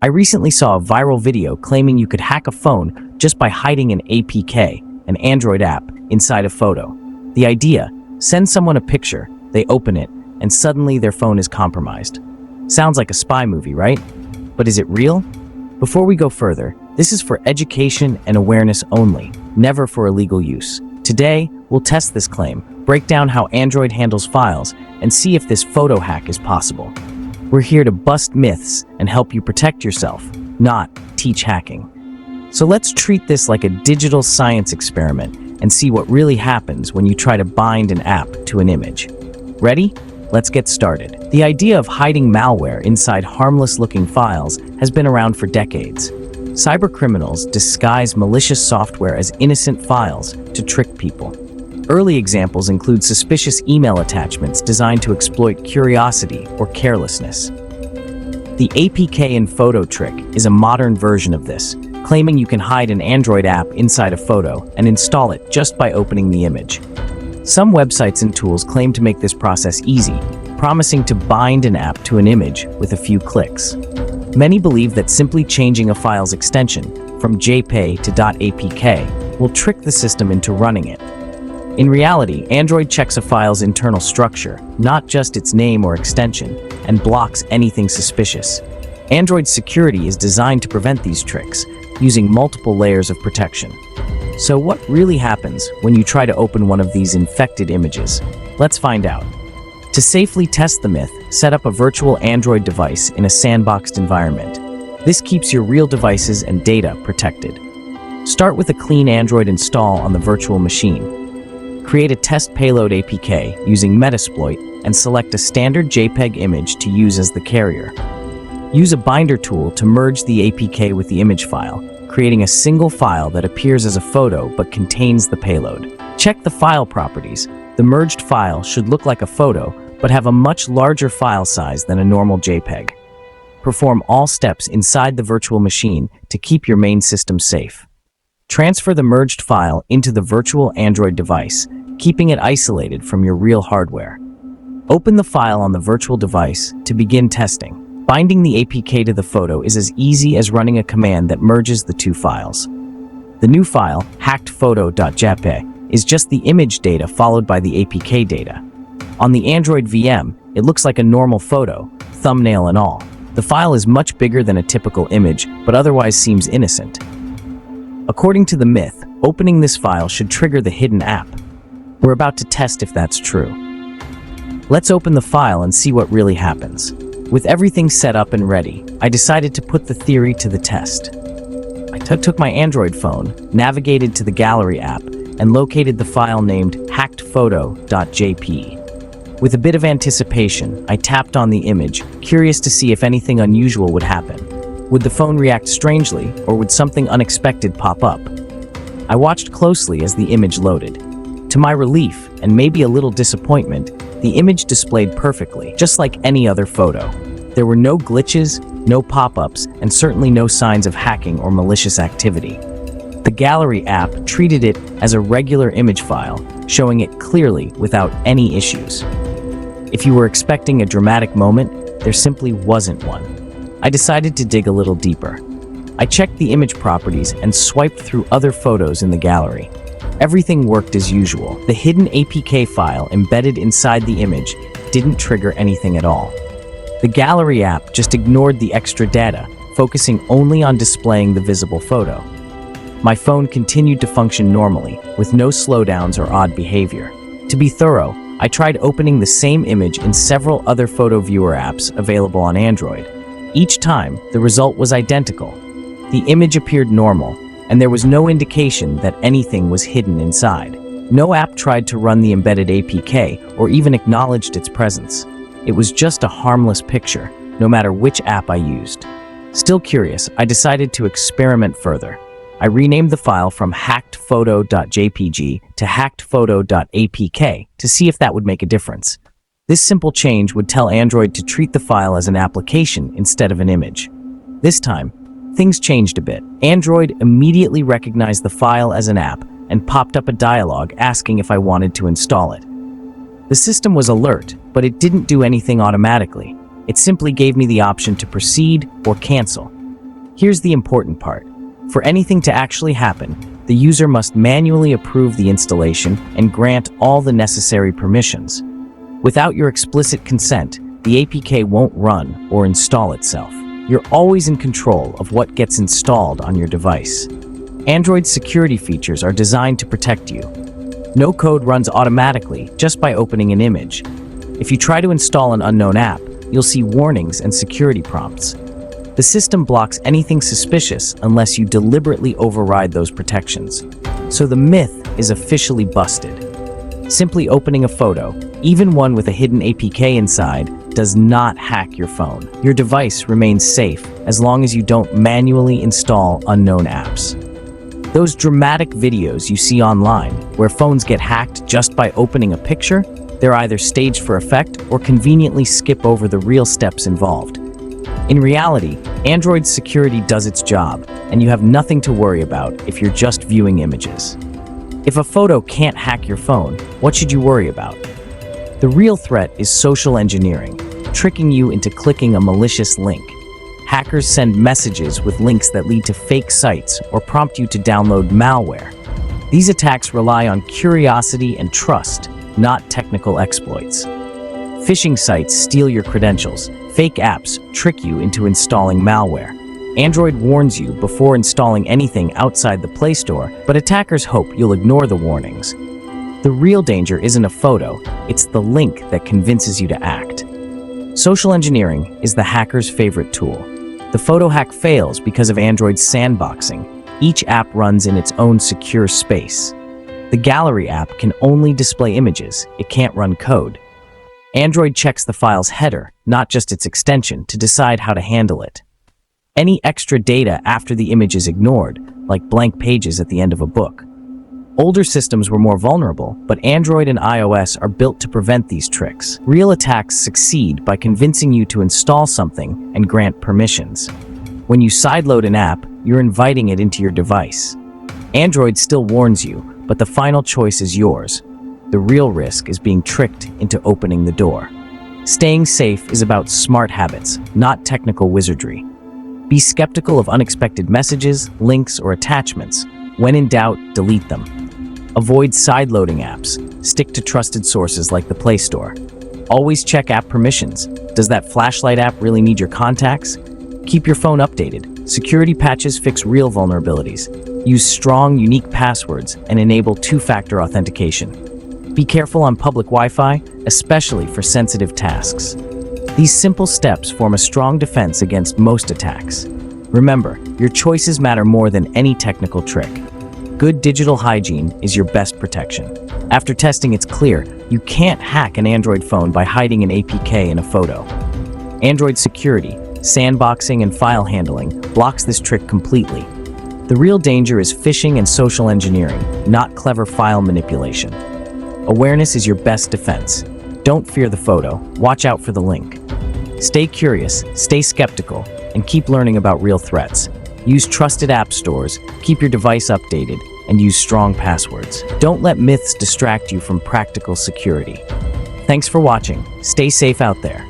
I recently saw a viral video claiming you could hack a phone just by hiding an APK, an Android app, inside a photo. The idea: send someone a picture, they open it, and suddenly their phone is compromised. Sounds like a spy movie, right? But is it real? Before we go further, this is for education and awareness only, never for illegal use. Today, we'll test this claim, break down how Android handles files, and see if this photo hack is possible. We're here to bust myths and help you protect yourself, not teach hacking. So let's treat this like a digital science experiment and see what really happens when you try to bind an app to an image. Ready? Let's get started. The idea of hiding malware inside harmless-looking files has been around for decades. Cybercriminals disguise malicious software as innocent files to trick people. Early examples include suspicious email attachments designed to exploit curiosity or carelessness. The APK in photo trick is a modern version of this, claiming you can hide an Android app inside a photo and install it just by opening the image. Some websites and tools claim to make this process easy, promising to bind an app to an image with a few clicks. Many believe that simply changing a file's extension from JPEG to .apk will trick the system into running it. In reality, Android checks a file's internal structure, not just its name or extension, and blocks anything suspicious. Android security is designed to prevent these tricks, using multiple layers of protection. So what really happens when you try to open one of these infected images? Let's find out. To safely test the myth, set up a virtual Android device in a sandboxed environment. This keeps your real devices and data protected. Start with a clean Android install on the virtual machine. Create a test payload APK using Metasploit and select a standard JPEG image to use as the carrier. Use a binder tool to merge the APK with the image file, creating a single file that appears as a photo but contains the payload. Check the file properties. The merged file should look like a photo, but have a much larger file size than a normal JPEG. Perform all steps inside the virtual machine to keep your main system safe. Transfer the merged file into the virtual Android device, keeping it isolated from your real hardware. Open the file on the virtual device to begin testing. Binding the APK to the photo is as easy as running a command that merges the two files. The new file, hackedphoto.jpg, is just the image data followed by the APK data. On the Android VM, it looks like a normal photo, thumbnail and all. The file is much bigger than a typical image, but otherwise seems innocent. According to the myth, opening this file should trigger the hidden app. We're about to test if that's true. Let's open the file and see what really happens. With everything set up and ready, I decided to put the theory to the test. I took my Android phone, navigated to the Gallery app, and located the file named hackedphoto.jpg. With a bit of anticipation, I tapped on the image, curious to see if anything unusual would happen. Would the phone react strangely, or would something unexpected pop up? I watched closely as the image loaded. To my relief, and maybe a little disappointment, the image displayed perfectly, just like any other photo. There were no glitches, no pop-ups, and certainly no signs of hacking or malicious activity. The Gallery app treated it as a regular image file, showing it clearly without any issues. If you were expecting a dramatic moment, there simply wasn't one. I decided to dig a little deeper. I checked the image properties and swiped through other photos in the gallery. Everything worked as usual. The hidden APK file embedded inside the image didn't trigger anything at all. The Gallery app just ignored the extra data, focusing only on displaying the visible photo. My phone continued to function normally, with no slowdowns or odd behavior. To be thorough, I tried opening the same image in several other photo viewer apps available on Android. Each time, the result was identical. The image appeared normal, and there was no indication that anything was hidden inside. No app tried to run the embedded APK or even acknowledged its presence. It was just a harmless picture, no matter which app I used. Still curious, I decided to experiment further. I renamed the file from hackedphoto.jpg to hackedphoto.apk to see if that would make a difference. This simple change would tell Android to treat the file as an application instead of an image. This time, things changed a bit. Android immediately recognized the file as an app and popped up a dialog asking if I wanted to install it. The system was alert, but it didn't do anything automatically. It simply gave me the option to proceed or cancel. Here's the important part. For anything to actually happen, the user must manually approve the installation and grant all the necessary permissions. Without your explicit consent, the APK won't run or install itself. You're always in control of what gets installed on your device. Android's security features are designed to protect you. No code runs automatically just by opening an image. If you try to install an unknown app, you'll see warnings and security prompts. The system blocks anything suspicious unless you deliberately override those protections. So the myth is officially busted. Simply opening a photo, even one with a hidden APK inside, does not hack your phone. Your device remains safe as long as you don't manually install unknown apps. Those dramatic videos you see online, where phones get hacked just by opening a picture, they're either staged for effect or conveniently skip over the real steps involved. In reality, Android's security does its job, and you have nothing to worry about if you're just viewing images. If a photo can't hack your phone, what should you worry about? The real threat is social engineering, tricking you into clicking a malicious link. Hackers send messages with links that lead to fake sites or prompt you to download malware. These attacks rely on curiosity and trust, not technical exploits. Phishing sites steal your credentials. Fake apps trick you into installing malware. Android warns you before installing anything outside the Play Store, but attackers hope you'll ignore the warnings. The real danger isn't a photo, it's the link that convinces you to act. Social engineering is the hacker's favorite tool. The photo hack fails because of Android's sandboxing. Each app runs in its own secure space. The Gallery app can only display images, it can't run code. Android checks the file's header, not just its extension, to decide how to handle it. Any extra data after the image is ignored, like blank pages at the end of a book. Older systems were more vulnerable, but Android and iOS are built to prevent these tricks. Real attacks succeed by convincing you to install something and grant permissions. When you sideload an app, you're inviting it into your device. Android still warns you, but the final choice is yours. The real risk is being tricked into opening the door. Staying safe is about smart habits, not technical wizardry. Be skeptical of unexpected messages, links, or attachments. When in doubt, delete them. Avoid sideloading apps. Stick to trusted sources like the Play Store. Always check app permissions. Does that flashlight app really need your contacts? Keep your phone updated. Security patches fix real vulnerabilities. Use strong, unique passwords and enable two-factor authentication. Be careful on public Wi-Fi, especially for sensitive tasks. These simple steps form a strong defense against most attacks. Remember, your choices matter more than any technical trick. Good digital hygiene is your best protection. After testing, it's clear you can't hack an Android phone by hiding an APK in a photo. Android security, sandboxing, and file handling blocks this trick completely. The real danger is phishing and social engineering, not clever file manipulation. Awareness is your best defense. Don't fear the photo, watch out for the link. Stay curious, stay skeptical, and keep learning about real threats. Use trusted app stores, keep your device updated, and use strong passwords. Don't let myths distract you from practical security. Thanks for watching. Stay safe out there.